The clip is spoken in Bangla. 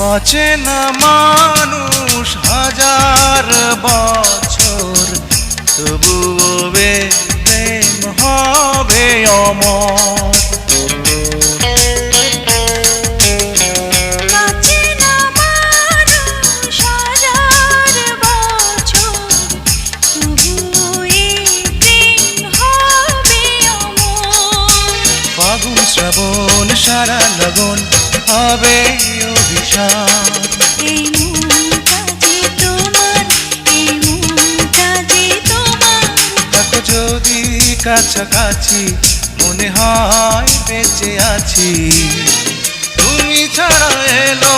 অচেনা মানুষ হাজার বছর, তবুও প্রেম হবে অমর। ফাগুন শ্রাবণ সারা লগন হবে অভিশাপ। এই মনটা যে তোমার, এই মনটা যে তোমার। থাকো যদি কাছাকাছি, মনে হয় বেঁচে আছি। তুমি ছাড়া এলো